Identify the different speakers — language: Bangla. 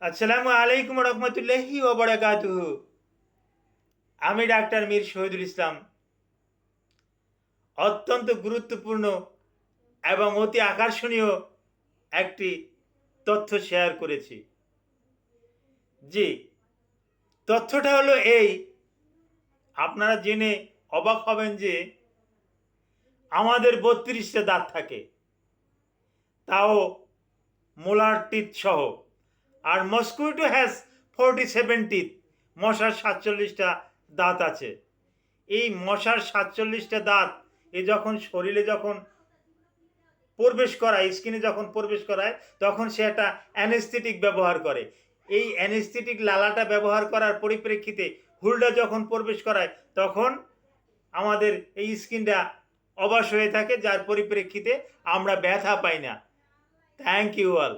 Speaker 1: আসসালামু আলাইকুম রহমতুল্লাহি ওয়া বারাকাতুহু। আমি ডাক্তার মীর শহীদুল ইসলাম অত্যন্ত গুরুত্বপূর্ণ এবং অতি আকর্ষণীয় একটি তথ্য শেয়ার করেছি। জি, তথ্যটা হলো এই, আপনারা জেনে অবাক হবেন যে আমাদের ৩২টা দাঁত থাকে, তাও মোলার টিথ সহ। আর মস্কুইটো হ্যাজ 47 টিথ, মশার ৪৭টা দাঁত আছে। এই মশার ৪৭টা দাঁত যখন শরীরে যখন প্রবেশ করায়, স্কিনে যখন প্রবেশ করায়, তখন সে একটা অ্যানেস্থেটিক ব্যবহার করে। এই অ্যানেস্থেটিক লালাটা ব্যবহার করার পরিপ্রেক্ষিতে হুলটা যখন প্রবেশ করায়, তখন আমাদের এই স্কিনটা অবশ হয়ে থাকে, যার পরিপ্রেক্ষিতে আমরা ব্যথা পাই না। Thank you all.